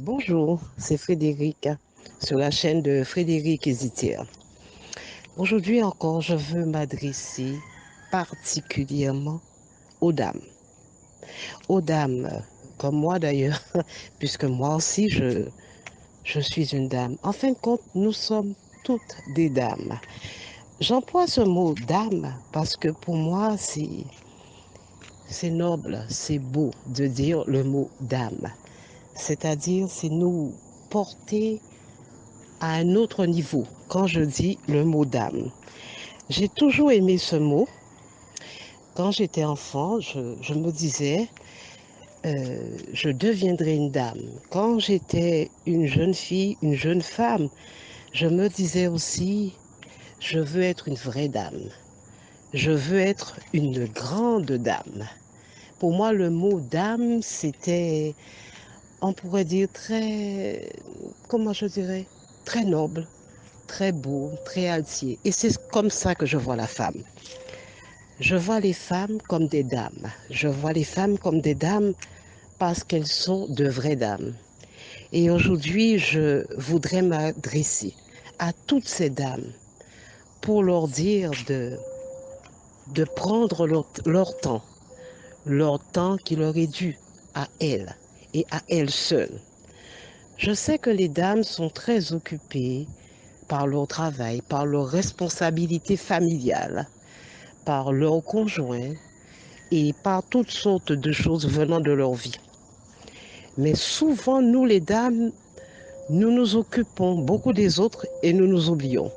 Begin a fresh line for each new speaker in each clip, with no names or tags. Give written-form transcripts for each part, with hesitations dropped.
Bonjour, c'est Frédéric sur la chaîne de Frédéric Hésitière. Aujourd'hui encore, je veux m'adresser particulièrement aux dames. Aux dames, comme moi d'ailleurs, puisque moi aussi je suis une dame. En fin de compte, nous sommes toutes des dames. J'emploie ce mot dame parce que pour moi, c'est noble, c'est beau de dire le mot dame. C'est-à-dire, c'est nous porter à un autre niveau quand je dis le mot dame. J'ai toujours aimé ce mot. Quand j'étais enfant, je me disais, je deviendrai une dame. Quand j'étais une jeune fille, une jeune femme, je me disais aussi, je veux être une vraie dame. Je veux être une grande dame. Pour moi, le mot dame, c'était, on pourrait dire, très, comment je dirais, très noble, très beau, très altier. Et c'est comme ça que je vois la femme. Je vois les femmes comme des dames. Je vois les femmes comme des dames parce qu'elles sont de vraies dames. Et aujourd'hui, je voudrais m'adresser à toutes ces dames pour leur dire de prendre leur temps qui leur est dû à elles et à elles seules. Je sais que les dames sont très occupées par leur travail, par leurs responsabilités familiales, par leurs conjoints et par toutes sortes de choses venant de leur vie. Mais souvent, nous les dames, nous nous occupons beaucoup des autres et nous nous oublions.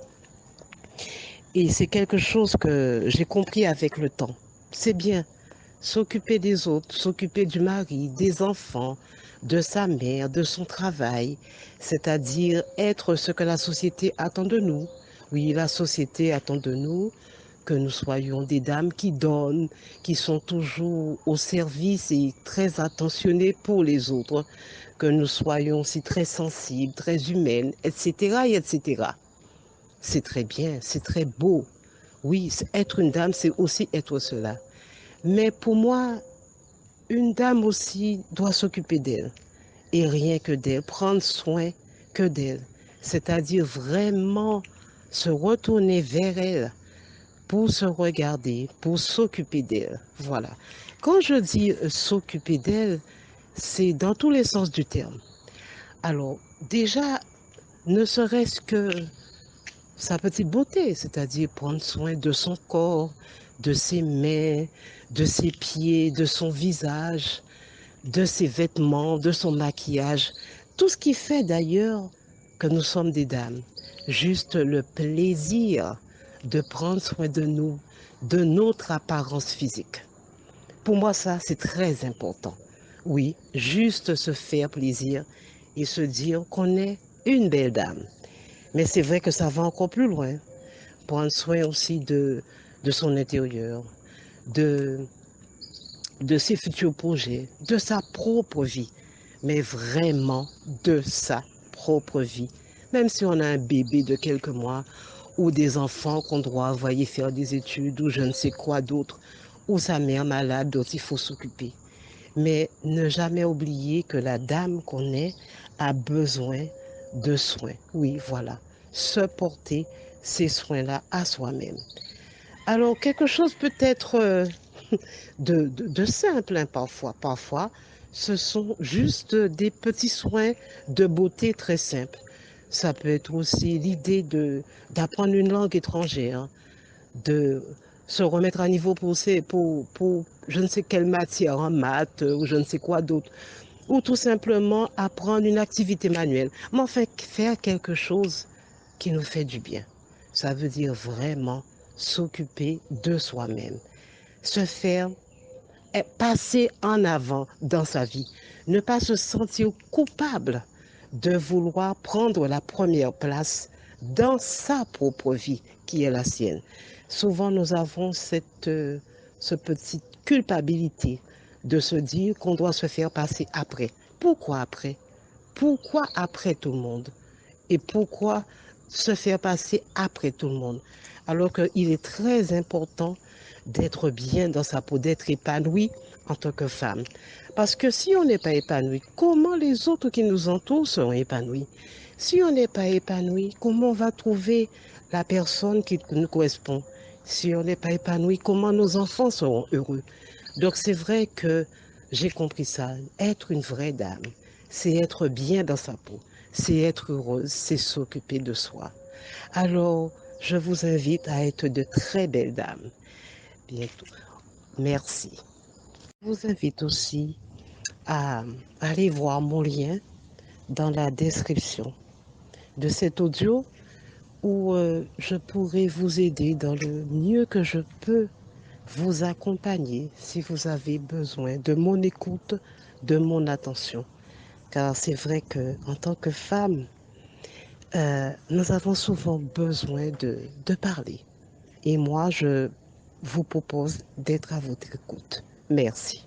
Et c'est quelque chose que j'ai compris avec le temps. C'est bien s'occuper des autres, s'occuper du mari, des enfants, de sa mère, de son travail, c'est-à-dire être ce que la société attend de nous. Oui, la société attend de nous que nous soyons des dames qui donnent, qui sont toujours au service et très attentionnées pour les autres, que nous soyons aussi très sensibles, très humaines, etc., etc. C'est très bien, c'est très beau. Oui, être une dame, c'est aussi être cela. Mais pour moi, une dame aussi doit s'occuper d'elle et rien que d'elle, prendre soin que d'elle. C'est-à-dire vraiment se retourner vers elle pour se regarder, pour s'occuper d'elle. Voilà. Quand je dis s'occuper d'elle, c'est dans tous les sens du terme. Alors, déjà, ne serait-ce que sa petite beauté, c'est-à-dire prendre soin de son corps, de ses mains, de ses pieds, de son visage, de ses vêtements, de son maquillage, tout ce qui fait d'ailleurs que nous sommes des dames. Juste le plaisir de prendre soin de nous, de notre apparence physique. Pour moi, ça, c'est très important. Oui, juste se faire plaisir et se dire qu'on est une belle dame. Mais c'est vrai que ça va encore plus loin. Prendre soin aussi de son intérieur, de, de ses futurs projets, de sa propre vie, mais vraiment de sa propre vie. Même si on a un bébé de quelques mois ou des enfants qu'on doit envoyer faire des études ou je ne sais quoi d'autre, ou sa mère malade dont il faut s'occuper. Mais ne jamais oublier que la dame qu'on est a besoin de soins. Oui, voilà. Se porter ces soins-là à soi-même. Alors, quelque chose peut-être de simple hein, parfois. Parfois, ce sont juste des petits soins de beauté très simples. Ça peut être aussi l'idée d'apprendre une langue étrangère, de se remettre à niveau pour je ne sais quelle matière, en maths ou je ne sais quoi d'autre, ou tout simplement apprendre une activité manuelle. Mais enfin, faire quelque chose qui nous fait du bien. Ça veut dire vraiment s'occuper de soi-même, se faire passer en avant dans sa vie, ne pas se sentir coupable de vouloir prendre la première place dans sa propre vie qui est la sienne. Souvent, nous avons ce petite culpabilité de se dire qu'on doit se faire passer après. Pourquoi après? Pourquoi après tout le monde? Et pourquoi se faire passer après tout le monde? Alors qu'il est très important d'être bien dans sa peau, d'être épanoui en tant que femme. Parce que si on n'est pas épanoui, comment les autres qui nous entourent seront épanouis? Si on n'est pas épanoui, comment on va trouver la personne qui nous correspond? Si on n'est pas épanoui, comment nos enfants seront heureux? Donc c'est vrai que j'ai compris ça. Être une vraie dame, c'est être bien dans sa peau, c'est être heureuse, c'est s'occuper de soi. Alors, je vous invite à être de très belles dames. Bientôt. Merci. Je vous invite aussi à aller voir mon lien dans la description de cet audio où je pourrai vous aider dans le mieux que je peux, vous accompagner si vous avez besoin de mon écoute, de mon attention. Car c'est vrai que en tant que femme, nous avons souvent besoin de parler. Et moi, je vous propose d'être à votre écoute. Merci.